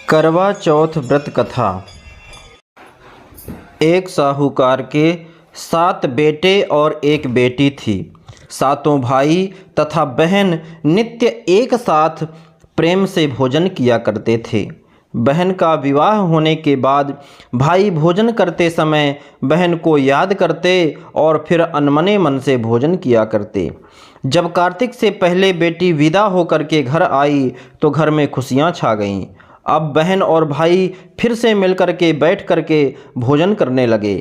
करवा चौथ व्रत कथा। एक साहूकार के 7 बेटे और एक बेटी थी। सातों भाई तथा बहन नित्य एक साथ प्रेम से भोजन किया करते थे। बहन का विवाह होने के बाद भाई भोजन करते समय बहन को याद करते और फिर अनमने मन से भोजन किया करते। जब कार्तिक से पहले बेटी विदा होकर के घर आई तो घर में खुशियां छा गईं। अब बहन और भाई फिर से मिलकर के बैठ कर के भोजन करने लगे।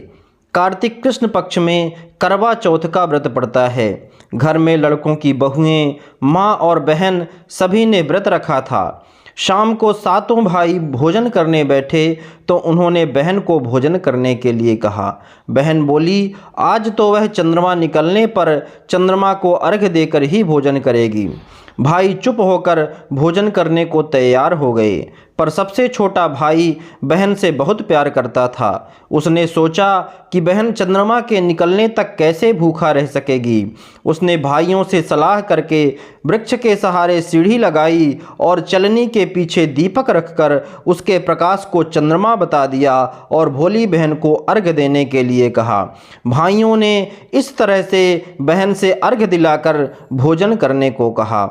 कार्तिक कृष्ण पक्ष में करवा चौथ का व्रत पड़ता है। घर में लड़कों की बहुएं, माँ और बहन सभी ने व्रत रखा था। शाम को सातों भाई भोजन करने बैठे तो उन्होंने बहन को भोजन करने के लिए कहा। बहन बोली, आज तो वह चंद्रमा निकलने पर चंद्रमा को अर्घ्य देकर ही भोजन करेगी। भाई चुप होकर भोजन करने को तैयार हो गए, पर सबसे छोटा भाई बहन से बहुत प्यार करता था। उसने सोचा कि बहन चंद्रमा के निकलने तक कैसे भूखा रह सकेगी। उसने भाइयों से सलाह करके वृक्ष के सहारे सीढ़ी लगाई और चलनी के पीछे दीपक रखकर उसके प्रकाश को चंद्रमा बता दिया और भोली बहन को अर्घ्य देने के लिए कहा। भाइयों ने इस तरह से बहन से अर्घ्य दिलाकर भोजन करने को कहा।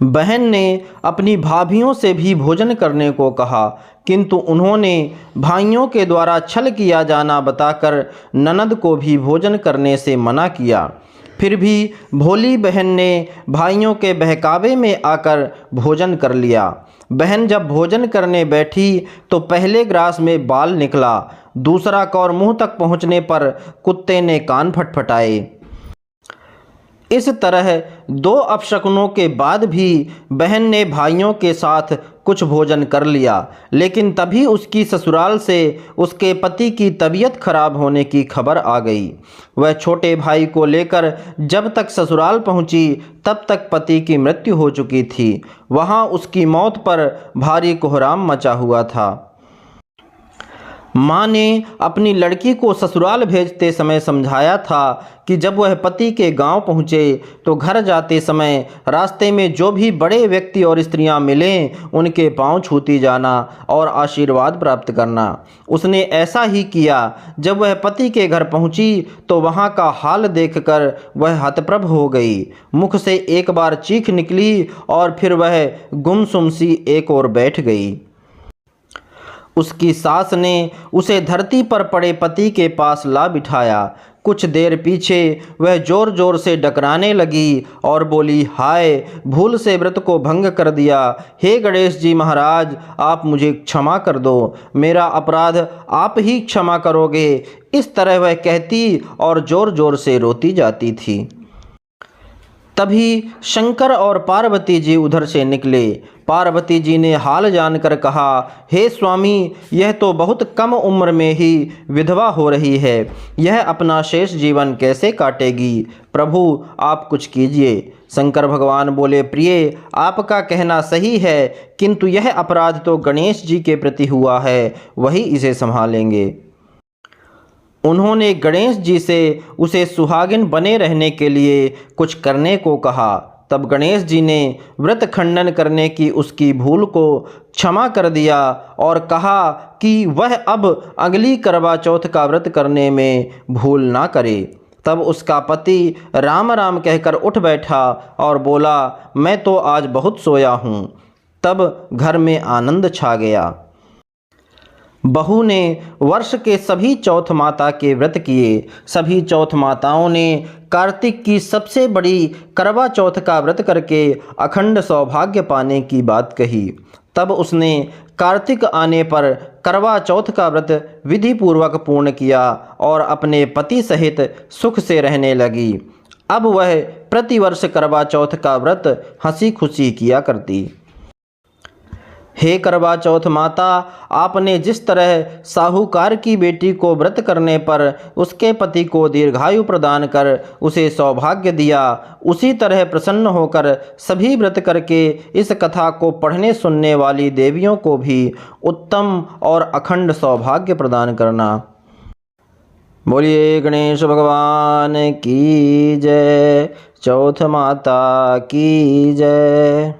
बहन ने अपनी भाभियों से भी भोजन करने को कहा, किंतु उन्होंने भाइयों के द्वारा छल किया जाना बताकर ननद को भी भोजन करने से मना किया। फिर भी भोली बहन ने भाइयों के बहकावे में आकर भोजन कर लिया। बहन जब भोजन करने बैठी तो पहले ग्रास में बाल निकला, दूसरा कौर मुंह तक पहुंचने पर कुत्ते ने कान फटफटाए। इस तरह 2 अपशकुनों के बाद भी बहन ने भाइयों के साथ कुछ भोजन कर लिया, लेकिन तभी उसकी ससुराल से उसके पति की तबीयत खराब होने की खबर आ गई। वह छोटे भाई को लेकर जब तक ससुराल पहुंची तब तक पति की मृत्यु हो चुकी थी। वहां उसकी मौत पर भारी कोहराम मचा हुआ था। माँ ने अपनी लड़की को ससुराल भेजते समय समझाया था कि जब वह पति के गांव पहुँचे तो घर जाते समय रास्ते में जो भी बड़े व्यक्ति और स्त्रियां मिलें उनके पांव छूती जाना और आशीर्वाद प्राप्त करना। उसने ऐसा ही किया। जब वह पति के घर पहुँची तो वहाँ का हाल देखकर वह हतप्रभ हो गई। मुख से एक बार चीख निकली और फिर वह गुमसुम सी एक ओर बैठ गई। उसकी सास ने उसे धरती पर पड़े पति के पास ला बिठाया। कुछ देर पीछे वह जोर जोर से डकराने लगी और बोली, हाय, भूल से व्रत को भंग कर दिया। हे गणेश जी महाराज, आप मुझे क्षमा कर दो, मेरा अपराध आप ही क्षमा करोगे। इस तरह वह कहती और जोर जोर से रोती जाती थी। तभी शंकर और पार्वती जी उधर से निकले। पार्वती जी ने हाल जानकर कहा, हे स्वामी, यह तो बहुत कम उम्र में ही विधवा हो रही है। यह अपना शेष जीवन कैसे काटेगी? प्रभु, आप कुछ कीजिए। शंकर भगवान बोले, प्रिय, आपका कहना सही है, किंतु यह अपराध तो गणेश जी के प्रति हुआ है, वही इसे संभालेंगे। उन्होंने गणेश जी से उसे सुहागिन बने रहने के लिए कुछ करने को कहा। तब गणेश जी ने व्रत खंडन करने की उसकी भूल को क्षमा कर दिया और कहा कि वह अब अगली करवा चौथ का व्रत करने में भूल ना करे। तब उसका पति राम राम कहकर उठ बैठा और बोला, मैं तो आज बहुत सोया हूँ। तब घर में आनंद छा गया। बहू ने वर्ष के सभी चौथ माता के व्रत किए। सभी चौथ माताओं ने कार्तिक की सबसे बड़ी करवा चौथ का व्रत करके अखंड सौभाग्य पाने की बात कही। तब उसने कार्तिक आने पर करवा चौथ का व्रत विधि पूर्वक पूर्ण किया और अपने पति सहित सुख से रहने लगी। अब वह प्रतिवर्ष करवा चौथ का व्रत हंसी खुशी किया करती। हे करवा चौथ माता, आपने जिस तरह साहूकार की बेटी को व्रत करने पर उसके पति को दीर्घायु प्रदान कर उसे सौभाग्य दिया, उसी तरह प्रसन्न होकर सभी व्रत करके इस कथा को पढ़ने सुनने वाली देवियों को भी उत्तम और अखंड सौभाग्य प्रदान करना। बोलिए गणेश भगवान की जय, चौथ माता की जय।